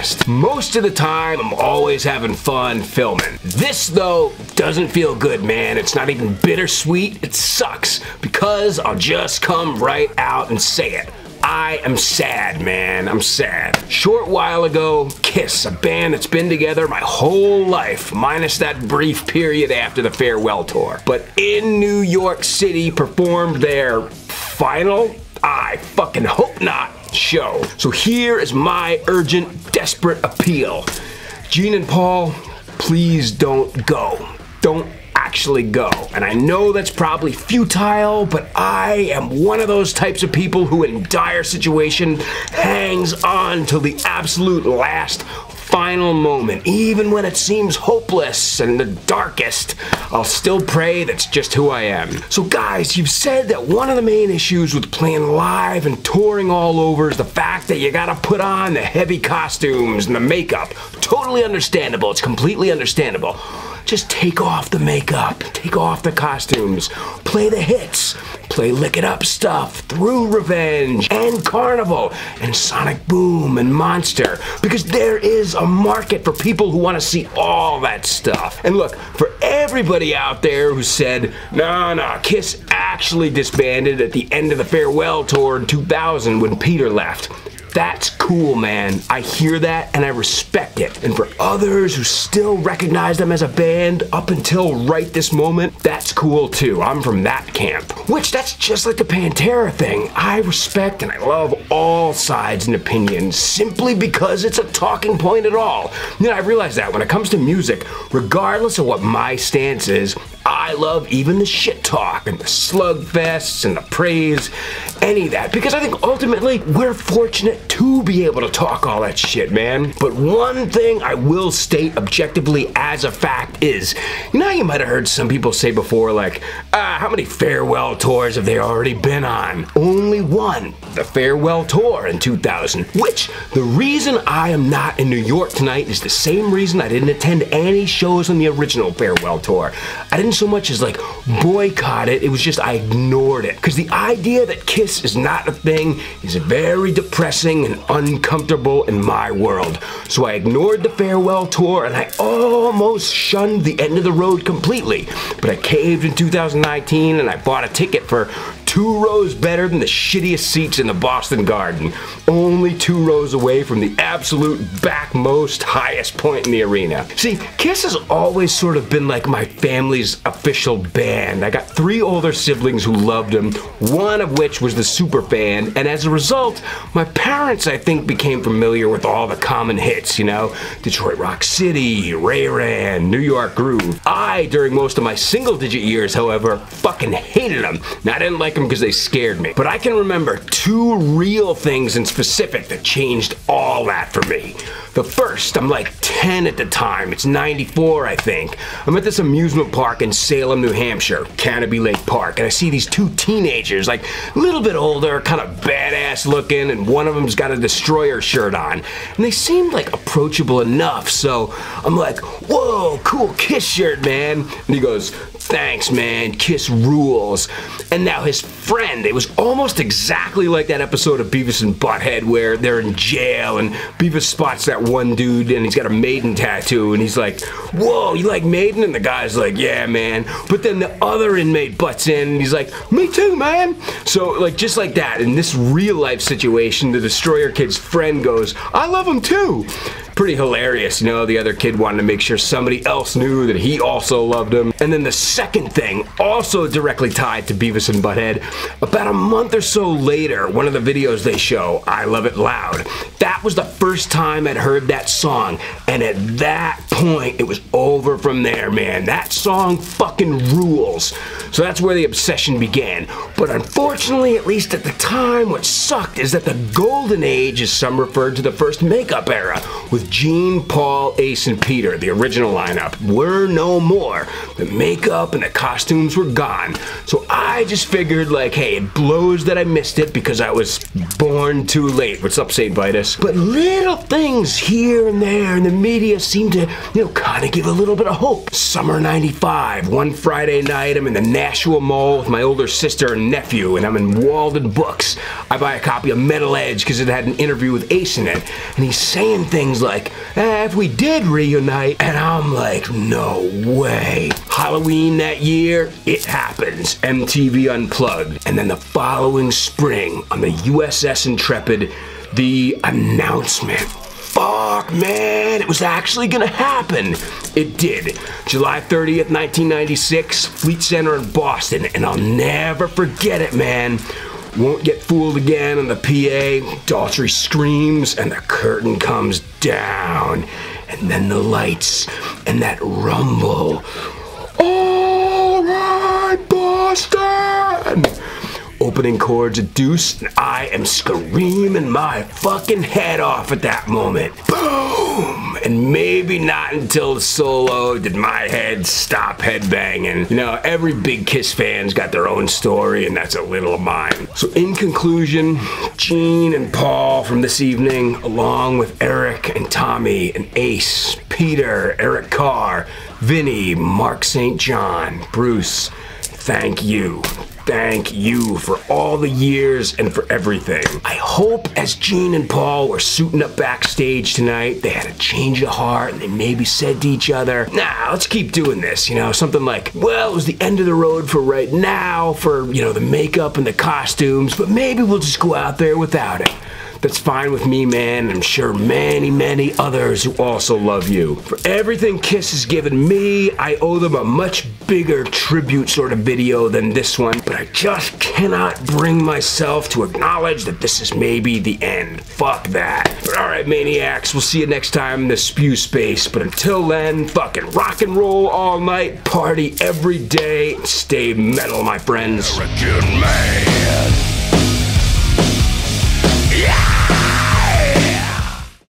honest. Most of the time, I'm always having fun filming. This, though, doesn't feel good, man. It's not even bittersweet. It sucks, because I'll just come right out and say it. I am sad, man. I'm sad. Short while ago, Kiss, a band that's been together my whole life, minus that brief period after the farewell tour, but in New York City performed their final, I fucking hope not, show. So here is my urgent, desperate appeal. Gene and Paul, please don't go. Don't actually go. And I know that's probably futile, but I am one of those types of people who in dire situation hangs on till the absolute last final moment. Even when it seems hopeless and the darkest, I'll still pray that's just who I am. So guys, you've said that one of the main issues with playing live and touring all over is the fact that you gotta put on the heavy costumes and the makeup. Totally understandable. It's completely understandable. Just take off the makeup, take off the costumes, play the hits, play Lick It Up stuff, Through Revenge, and Carnival, and Sonic Boom, and Monster, because there is a market for people who want to see all that stuff. And look, for everybody out there who said, nah, Kiss actually disbanded at the end of the farewell tour in 2000 when Peter left. That's cool, man. I hear that and I respect it. And for others who still recognize them as a band up until right this moment, that's cool too. I'm from that camp. Which, that's just like the Pantera thing. I respect and I love all sides and opinions simply because it's a talking point at all. You know, I realize that when it comes to music, regardless of what my stance is, I love even the shit talk and the slugfests and the praise, any of that, because I think ultimately we're fortunate to be able to talk all that shit, man. But one thing I will state objectively as a fact is, you know how you might have heard some people say before, like, how many farewell tours have they already been on? Only one, the farewell tour in 2000, which the reason I am not in New York tonight is the same reason I didn't attend any shows on the original farewell tour. I didn't so much as like boycott it, it was just I ignored it. Because the idea that Kiss is not a thing is very depressing and uncomfortable in my world. So I ignored the farewell tour and I almost shunned the end of the road completely. But I caved in 2019 and I bought a ticket for 2 rows better than the shittiest seats in the Boston Garden. Only 2 rows away from the absolute backmost highest point in the arena. See, Kiss has always sort of been like my family's official band. I got 3 older siblings who loved them, one of which was the super fan, and as a result, my parents, I think, became familiar with all the common hits, you know? Detroit Rock City, Ray Ran, New York Groove. I, during most of my single-digit years, however, fucking hated them. Now, I didn't like them because they scared me. But I can remember 2 real things in specific that changed all that for me. The first, I'm like 10 at the time. It's 94, I think. I'm at this amusement park in Salem, New Hampshire, Canopy Lake Park, and I see these 2 teenagers, like a little bit older, kind of badass looking, and one of them's got a Destroyer shirt on. And they seemed like approachable enough, so I'm like, whoa, cool Kiss shirt, man. And he goes, thanks, man, Kiss rules. And now his friend, it was almost exactly like that episode of Beavis and Butthead where they're in jail and Beavis spots that one dude and he's got a Maiden tattoo and he's like, whoa, you like Maiden? And the guy's like, yeah, man. But then the other inmate butts in and he's like, me too, man. So like just like that, in this real life situation, the Destroyer kid's friend goes, I love him too. Pretty hilarious, you know, the other kid wanted to make sure somebody else knew that he also loved him. And then the second thing, also directly tied to Beavis and Butthead, about a month or so later, one of the videos they show, I Love It Loud, that was the first time I'd heard that song, and at that point, it was over from there, man. That song fucking rules. So that's where the obsession began. But unfortunately, at least at the time, what sucked is that the golden age, as some referred to the first makeup era, with Gene, Paul, Ace, and Peter, the original lineup, were no more. The makeup and the costumes were gone. So I just figured, like, hey, it blows that I missed it because I was born too late. What's up, St. Vitus? But little things here and there in the media seem to kind of give a little bit of hope. Summer 95, one Friday night, I'm in the Nashua Mall with my older sister and nephew, and I'm in Walden Books. I buy a copy of Metal Edge because it had an interview with Ace in it, and he's saying things like, if we did reunite, and I'm like, no way. Halloween that year, it happens. MTV Unplugged. And then the following spring, on the USS Intrepid, the announcement. Fuck, man, it was actually gonna happen. It did. July 30th, 1996, Fleet Center in Boston, and I'll never forget it, man. Won't get fooled again on the PA. Daltrey screams, and the curtain comes down. And then the lights, and that rumble. All right, Boston! Opening chords a deuce, and I am screaming my fucking head off at that moment. Boom! And maybe not until the solo did my head stop headbanging. Every big Kiss fan's got their own story, and that's a little of mine. So in conclusion, Gene and Paul from this evening, along with Eric and Tommy and Ace, Peter, Eric Carr, Vinny, Mark St. John, Bruce, thank you. Thank you for all the years and for everything. I hope as Gene and Paul were suiting up backstage tonight, they had a change of heart and they maybe said to each other, nah, let's keep doing this. Something like, well, it was the end of the road for right now for, the makeup and the costumes, but maybe we'll just go out there without it. That's fine with me, man, and I'm sure many, many others who also love you. For everything Kiss has given me, I owe them a much bigger tribute sort of video than this one, but I just cannot bring myself to acknowledge that this is maybe the end. Fuck that. But alright, maniacs, we'll see you next time in the spew space, but until then, fucking rock and roll all night, party every day, stay metal, my friends. American man.